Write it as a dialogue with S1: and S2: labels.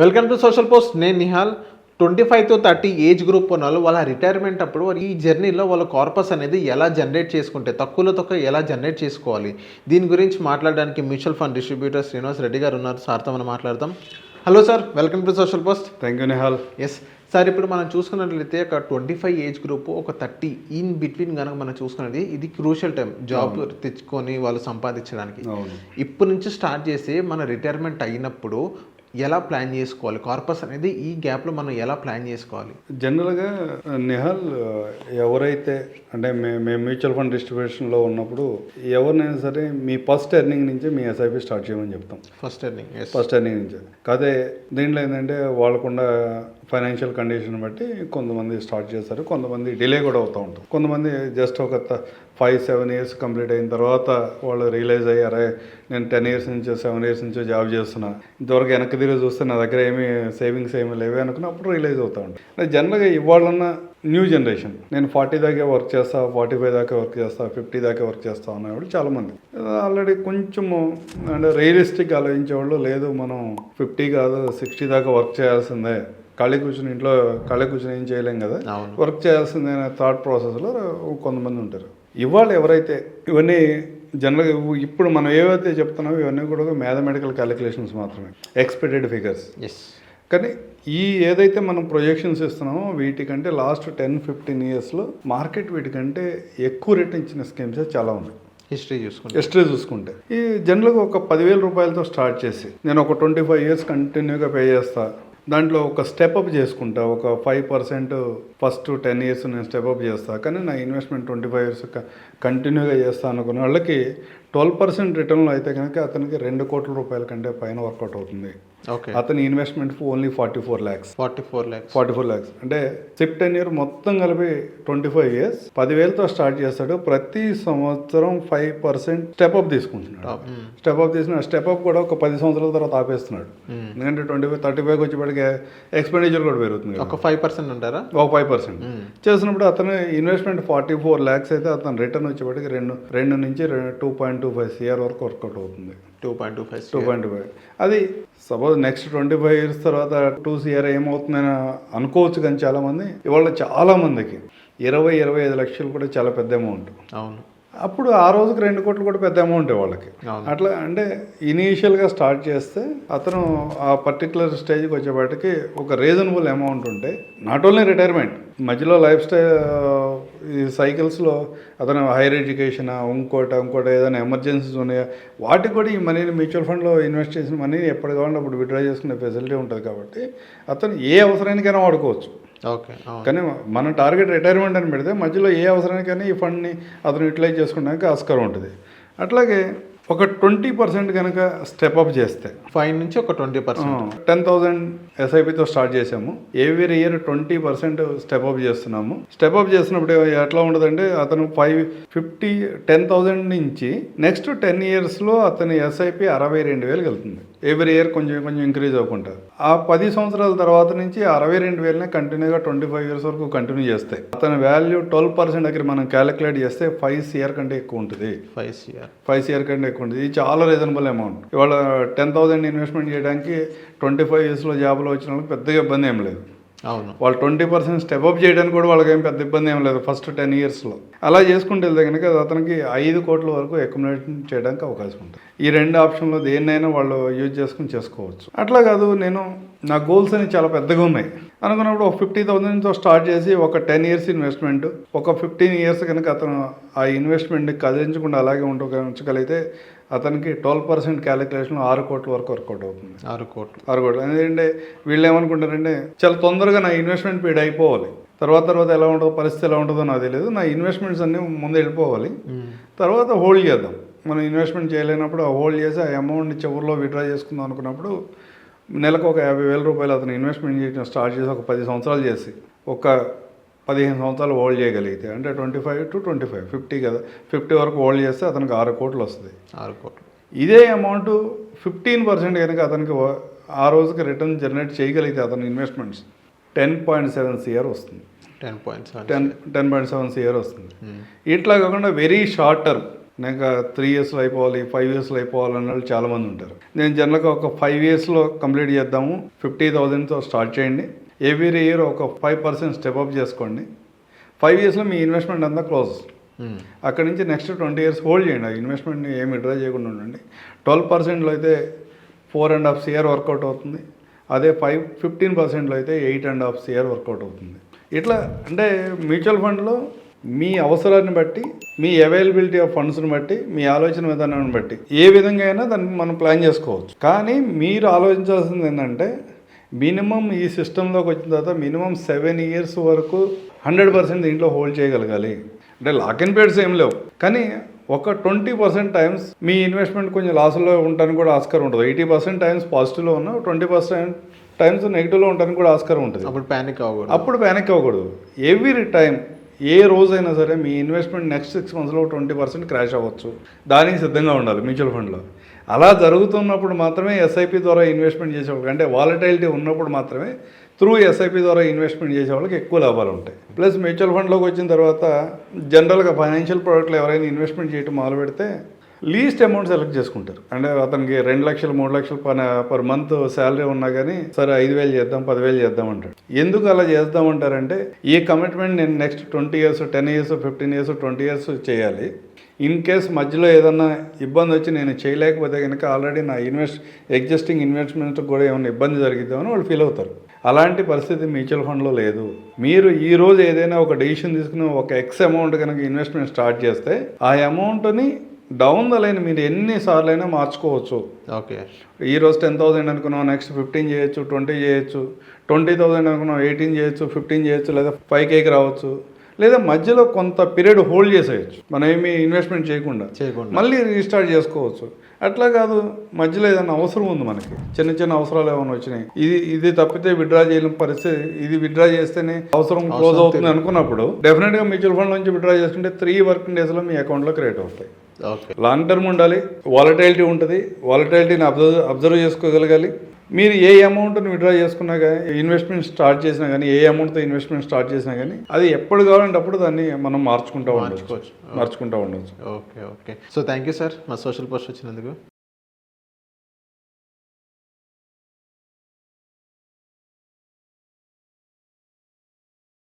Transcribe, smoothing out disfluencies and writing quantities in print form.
S1: Welcome to Social post. నేను Nihal. 25 to 30 age group ఉన్న వాళ్ళు వాళ్ళ రిటైర్మెంట్ అప్పుడు ఈ జర్నీలో వాళ్ళ కార్పస్ అనేది ఎలా జనరేట్ చేసుకుంటే తక్కువలో తక్కువ ఎలా జనరేట్ చేసుకోవాలి, దీని గురించి మాట్లాడడానికి mutual fund distributor Srinivas Reddy గారు ఉన్నారు. సార్తో మనం మాట్లాడదాం. Hello sir, welcome to Social Post.
S2: Thank you Nihal.
S1: Yes sir, ఇప్పుడు మనం చూసుకున్నట్లయితే ఒక 25 ఏజ్ గ్రూప్, ఒక 30 ఇన్ బిట్వీన్ కనుక మనం చూసుకున్నది ఇది క్రూషియల్ టైం జాబ్ తెచ్చుకొని వాళ్ళు సంపాదించడానికి. ఇప్పటి నుంచి స్టార్ట్ చేసి మన రిటైర్మెంట్ అయినప్పుడు ఎలా ప్లాన్ చేసుకోవాలి, కార్పస్ అనేది ఈ గ్యాప్లో మనం ఎలా ప్లాన్ చేసుకోవాలి?
S2: జనరల్గా నిహాల్, ఎవరైతే అంటే మేము మ్యూచువల్ ఫండ్ డిస్ట్రిబ్యూషన్లో ఉన్నప్పుడు ఎవరినైనా సరే మీ ఫస్ట్ ఎర్నింగ్ నుంచి మీ ఎస్ఐపి స్టార్ట్ చేయమని చెప్తాం.
S1: ఫస్ట్ ఎర్నింగ్
S2: నుంచి. కాదే దీంట్లో ఏంటంటే వాళ్ళకున్న ఫైనాన్షియల్ కండిషన్ బట్టి కొంతమంది స్టార్ట్ చేస్తారు, కొంతమంది డిలే కూడా అవుతూ ఉంటుంది. కొంతమంది జస్ట్ ఒక 5-7 ఇయర్స్ కంప్లీట్ అయిన తర్వాత వాళ్ళు రియలైజ్ అయ్యారే, నేను 10 ఇయర్స్ నుంచో 7 ఇయర్స్ నుంచో జాబ్ చేస్తున్నా, ఇంతవరకు వెనక్కి తిరిగి చూస్తే నా దగ్గర ఏమీ సేవింగ్స్ ఏమీ లేవే అనుకున్నప్పుడు రియలైజ్ అవుతూ ఉంటాయి. జనరల్గా ఇవాళన్న న్యూ జనరేషన్ నేను 40 దాకా వర్క్ చేస్తా, 45 దాకా వర్క్ చేస్తా, 50 దాకా వర్క్ చేస్తా అనేవాళ్ళు చాలామంది. ఆల్రెడీ కొంచెము అంటే రియలిస్టిక్ ఆలోచించేవాళ్ళు, లేదు మనం 50 కాదు 60 దాకా వర్క్ చేయాల్సిందే, ఖాళీ కూర్చుని ఇంట్లో ఖాళీ కూర్చుని ఏం చేయలేం కదా, వర్క్ చేయాల్సిందే అనే థాట్ ప్రాసెస్లో కొంతమంది ఉంటారు. ఇవాళ ఎవరైతే ఇవన్నీ జనరల్గా ఇప్పుడు మనం ఏవైతే చెప్తున్నామో ఇవన్నీ కూడా మ్యాథమెటికల్ క్యాలిక్యులేషన్స్ మాత్రమే, ఎక్స్పెక్టెడ్ ఫిగర్స్. కానీ ఈ ఏదైతే మనం ప్రొజెక్షన్స్ ఇస్తున్నామో వీటికంటే లాస్ట్ 10-15 ఇయర్స్లో మార్కెట్ వీటికంటే ఎక్కువ రేట్ ఇచ్చిన స్కీమ్స్ చాలా ఉన్నాయి. హిస్టరీ చూసుకుంటే ఈ జనరల్గా ఒక 10,000 రూపాయలతో స్టార్ట్ చేసి నేను ఒక 25 ఇయర్స్ కంటిన్యూగా పే చేస్తా, దాంట్లో ఒక స్టెప్అప్ చేసుకుంటా, ఒక 5% ఫస్ట్ 10 ఇయర్స్ నేను స్టెప్అప్ చేస్తా, కానీ నా ఇన్వెస్ట్మెంట్ 25 ఇయర్స్ కంటిన్యూగా చేస్తా అనుకున్న వాళ్ళకి 12% రిటర్న్లో అయితే కనుక అతనికి 2 కోట్ల రూపాయల కంటే పైన వర్కౌట్ అవుతుంది. అతని ఇన్వెస్ట్మెంట్ ఓన్లీ 44 lakhs. అంటే సిప్ 10 ఇయర్ మొత్తం కలిపి 25 ఇయర్స్ 10,000తో స్టార్ట్ చేస్తాడు. ప్రతి సంవత్సరం 5% స్టెప్అప్ తీసుకుంటున్నాడు. స్టెప్అప్ కూడా ఒక 10 సంవత్సరాల తర్వాత ఆపేస్తున్నాడు. ఎందుకంటే 35 వచ్చేప్పటికే ఎక్స్పెండిచర్ కూడా పెరుగుతుంది.
S1: ఒక 5% ఉంటారా?
S2: ఒక 5% చేసినప్పుడు అతను ఇన్వెస్ట్మెంట్ 44 lakhs అయితే అతను రిటర్న్ వచ్చేప్పటికి 2 నుంచి 2.25 CR వరకు వర్కౌట్ అవుతుంది. 2.25 అది సపోజ్ నెక్స్ట్ 25 ఇయర్స్ తర్వాత 2 CR ఏమవుతుందని అనుకోవచ్చు. కానీ చాలామంది ఇవాళ చాలామందికి 20-25 లక్షలు కూడా చాలా పెద్ద అమౌంట్.
S1: అవును,
S2: అప్పుడు ఆ రోజుకి 2 కోట్లు కూడా పెద్ద అమౌంట్ వాళ్ళకి. అట్లా అంటే ఇనీషియల్గా స్టార్ట్ చేస్తే అతను ఆ పర్టికులర్ స్టేజ్కి వచ్చేపాటికి ఒక రీజనబుల్ అమౌంట్ ఉంటే నాట్ ఓన్లీ రిటైర్మెంట్, మధ్యలో లైఫ్ స్టైల్ ఈ సైకిల్స్లో అతను హైయర్ ఎడ్యుకేషన్ ఇంకోటి ఏదైనా ఎమర్జెన్సీస్ ఉన్నాయా వాటికి కూడా ఈ మనీని మ్యూచువల్ ఫండ్లో ఇన్వెస్ట్ చేసిన మనీని ఎప్పుడు కావాలంటే అప్పుడు విత్డ్రా చేసుకునే ఫెసిలిటీ ఉంటుంది. కాబట్టి అతను ఏ అవసరానికైనా వాడుకోవచ్చు. కానీ మన టార్గెట్ రిటైర్మెంట్ అని పెడితే మధ్యలో ఏ అవసరానికైనా ఈ ఫండ్ని అతను యూటిలైజ్ చేసుకోవడానికి ఆస్కారం ఉంటుంది. అట్లాగే ఒక 20% కనుక స్టెప్అప్ చేస్తే
S1: 5 నుంచి ఒక 20%,
S2: 10,000 ఎస్ఐపితో స్టార్ట్ చేసాము. ఎవ్రీ ఇయర్ 20% స్టెప్అప్ చేస్తున్నాము. స్టెప్అప్ చేసినప్పుడు ఎట్లా ఉంటుందంటే అతను 10,000 నుంచి నెక్స్ట్ 10 ఇయర్స్లో అతని ఎస్ఐపి 62,000 వెళ్తుంది. ఎవ్రీ ఇయర్ కొంచెం ఇంక్రీజ్ అవ్వకుండా ఆ 10 సంవత్సరాల తర్వాత నుంచి 62,000నే కంటిన్యూగా 25 ఇయర్స్ వరకు కంటిన్యూ చేస్తే అతని వాల్యూ 12% దగ్గర మనం క్యాలిక్యులేట్ చేస్తే 5 CR కంటే ఎక్కువ ఉంటుంది. 5 CR కంటే ఎక్కువ ఉంటుంది. ఇది చాలా రీజనబుల్ అమౌంట్. ఇవాళ 10,000 ఇన్వెస్ట్మెంట్ చేయడానికి 25 ఇయర్స్లో జాబ్లో వచ్చిన వాళ్ళకి పెద్దగా ఇబ్బంది ఏం లేదు.
S1: అవును,
S2: వాళ్ళు 20% స్టెప్అప్ చేయడానికి కూడా వాళ్ళకి ఏం పెద్ద ఇబ్బంది ఏం లేదు ఫస్ట్ 10 ఇయర్స్లో. అలా చేసుకుంటే వెళ్తే కనుక అతనికి 5 కోట్ల వరకు అక్యుములేషన్ చేయడానికి అవకాశం ఉంటుంది. ఈ 2 ఆప్షన్లో దేన్నైనా వాళ్ళు యూజ్ చేసుకుని చేసుకోవచ్చు. అట్లా కాదు నేను నా గోల్స్ అని చాలా పెద్దగా ఉన్నాయి అనుకున్నప్పుడు ఒక 50,000తో స్టార్ట్ చేసి ఒక 10 ఇయర్స్ ఇన్వెస్ట్మెంట్, ఒక 15 ఇయర్స్ కనుక అతను ఆ ఇన్వెస్ట్మెంట్ని కదిలించకుండా అలాగే ఉంచగలిగితే అతనికి 12% క్యాలిక్యులేషన్ 6 కోట్ల వరకు వర్కౌట్ అవుతుంది. 6 కోట్లు. ఎందుకంటే వీళ్ళు ఏమనుకుంటారంటే చాలా తొందరగా నా ఇన్వెస్ట్మెంట్ పీరియడ్ అయిపోవాలి, తర్వాత ఎలా ఉంటుందో పరిస్థితి ఎలా ఉంటుందో నాకు తెలియదు, నా ఇన్వెస్ట్మెంట్స్ అన్నీ ముందు వెళ్ళిపోవాలి, తర్వాత హోల్డ్ చేద్దాం. మనం ఇన్వెస్ట్మెంట్ చేయలేనప్పుడు ఆ హోల్డ్ చేసి ఆ అమౌంట్ని చివరిలో విత్డ్రా చేసుకుందాం అనుకున్నప్పుడు నెలకు ఒక 50,000 రూపాయలు అతను ఇన్వెస్ట్మెంట్ చేయడం స్టార్ట్ చేసి ఒక 10 సంవత్సరాలు చేసి ఒక 15 సంవత్సరాలు హోల్డ్ చేయగలిగితే అంటే 25 to 25 50 కదా, 50 వరకు హోల్డ్ చేస్తే అతనికి 6 కోట్లు వస్తుంది. 6 కోట్లు. ఇదే అమౌంట్ 15% కనుక అతనికి ఆ రోజుకి రిటర్న్ జనరేట్ చేయగలిగితే అతని ఇన్వెస్ట్మెంట్స్ 10.7 CR వస్తుంది. 10.7 CR వస్తుంది. ఇట్లా కాకుండా వెరీ షార్ట్ టర్మ్ ఇంకా 3 yearsలో అయిపోవాలి 5 yearsలో అయిపోవాలి అన్న వాళ్ళు చాలామంది ఉంటారు. నేను జనరల్గా ఒక 5 yearsలో కంప్లీట్ చేద్దాము, 50,000తో స్టార్ట్ చేయండి, ఎవ్రీ ఇయర్ ఒక 5% స్టెప్ అప్ చేసుకోండి, 5 yearsలో మీ ఇన్వెస్ట్మెంట్ అంతా క్లోజ్. అక్కడి నుంచి నెక్స్ట్ 20 years హోల్డ్ చేయండి. ఆ ఇన్వెస్ట్మెంట్ని ఏమి విడ్రా చేయకుండా ఉండండి. 12%లో అయితే 4.5 CR వర్కౌట్ అవుతుంది, అదే 15%లో అయితే 8.5 CR వర్కౌట్ అవుతుంది. ఇట్లా అంటే మ్యూచువల్ ఫండ్లో మీ అవసరాన్ని బట్టి, మీ అవైలబిలిటీ ఆఫ్ ఫండ్స్ని బట్టి, మీ ఆలోచన విధానాన్ని బట్టి ఏ విధంగా అయినా దాన్ని మనం ప్లాన్ చేసుకోవచ్చు. కానీ మీరు ఆలోచించాల్సింది ఏంటంటే మినిమం ఈ సిస్టంలోకి వచ్చిన తర్వాత మినిమం 7 years వరకు 100% దీంట్లో హోల్డ్ చేయగలగాలి. అంటే లాక్ ఇన్ పీరియడ్స్ ఏం లేవు, కానీ ఒక 20% టైమ్స్ మీ ఇన్వెస్ట్మెంట్ కొంచెం లాస్లో ఉండడానికి కూడా ఆస్కారం ఉంటుంది. 80% టైమ్స్ పాజిటివ్లో ఉన్న 20% టైమ్స్ నెగిటివ్లో ఉండడానికి కూడా ఆస్కారం ఉంటుంది.
S1: అప్పుడు ప్యానిక్ అవ్వకూడదు. ఎవ్రీ టైం ఏ రోజైనా సరే మీ ఇన్వెస్ట్మెంట్ నెక్స్ట్ 6 monthsలో 20% క్రాష్ అవ్వచ్చు, దానికి సిద్ధంగా ఉండాలి మ్యూచువల్ ఫండ్లో. అలా జరుగుతున్నప్పుడు మాత్రమే ఎస్ఐపి ద్వారా ఇన్వెస్ట్మెంట్ చేసేవాళ్ళకి, అంటే వాలటైలిటీ ఉన్నప్పుడు మాత్రమే త్రూ ఎస్ఐపి ద్వారా ఇన్వెస్ట్మెంట్ చేసే వాళ్ళకి ఎక్కువ లాభాలు ఉంటాయి. ప్లస్ మ్యూచువల్ ఫండ్లోకి వచ్చిన తర్వాత జనరల్గా ఫైనాన్షియల్ ప్రోడక్ట్లో ఎవరైనా ఇన్వెస్ట్మెంట్ చేయడం మొదలు పెడితే లీస్ట్ అమౌంట్ సెలెక్ట్ చేసుకుంటారు. అంటే అతనికి 2 లక్షలు 3 లక్షలు పర్ మంత్ శాలరీ ఉన్నా కానీ సరే 5,000 చేద్దాం 10,000 చేద్దాం అంటాడు. ఎందుకు అలా చేద్దామంటారంటే ఈ కమిట్మెంట్ నేను next 20 years 10 years 15 years 20 years చేయాలి. ఇన్ కేస్ మధ్యలో ఏదన్నా ఇబ్బంది వచ్చి నేను చేయలేకపోతే కనుక ఆల్రెడీ నా ఎగ్జిస్టింగ్ ఇన్వెస్ట్మెంట్ కూడా ఏమైనా ఇబ్బంది జరిగిద్దామని వాళ్ళు ఫీల్ అవుతారు. అలాంటి పరిస్థితి మ్యూచువల్ ఫండ్లో లేదు. మీరు ఈ రోజు ఏదైనా ఒక డెసిషన్ తీసుకుని ఒక ఎక్స్ అమౌంట్ కనుక ఇన్వెస్ట్మెంట్ స్టార్ట్ చేస్తే ఆ అమౌంట్ని డౌన్ ద లైన్ మీరు ఎన్నిసార్లు అయినా మార్చుకోవచ్చు. ఓకే,
S2: ఈరోజు 10,000 అనుకున్నాం, నెక్స్ట్ 15 చేయొచ్చు, 20 చేయొచ్చు, 20,000 అనుకున్నాం 18 చేయొచ్చు, 15 చేయొచ్చు, లేదా 5Kకి రావచ్చు, లేదా మధ్యలో కొంత పీరియడ్ హోల్డ్ చేసేయచ్చు. మనం ఏమి ఇన్వెస్ట్మెంట్ చేయకుండా మళ్ళీ రీస్టార్ట్ చేసుకోవచ్చు. అట్లా కాదు, మధ్యలో ఏదైనా అవసరం ఉంది, మనకి చిన్న అవసరాలు ఏమైనా వచ్చినాయి, ఇది తప్పితే విత్డ్రా చేయలేని పరిస్థితి, ఇది విత్డ్రా చేస్తేనే అవసరం క్లోజ్ అవుతుంది అనుకున్నప్పుడు డెఫినెట్గా మ్యూచువల్ ఫండ్ నుంచి విత్డ్రా చేసుకుంటే 3 working daysలో మీ అకౌంట్లో క్రియేట్ అవుతాయి. లాంగ్ టర్మ్ ఉండాలి, వాలటైలిటీ ఉంటుంది, వాలటైలిటీని అబ్జర్వ్ చేసుకోగలగాలి. మీరు ఏ అమౌంట్ని విత్డ్రా చేసుకున్నా కానీ, ఇన్వెస్ట్మెంట్ స్టార్ట్ చేసినా కానీ, ఏ అమౌంట్తో ఇన్వెస్ట్మెంట్ స్టార్ట్ చేసినా కానీ అది ఎప్పుడు కావాలంటే అప్పుడు దాన్ని మనం మార్చుకుంటూ ఉండొచ్చు.
S1: Okay. So thank you sir మా సోషల్ పోస్ట్ వచ్చినందుకు.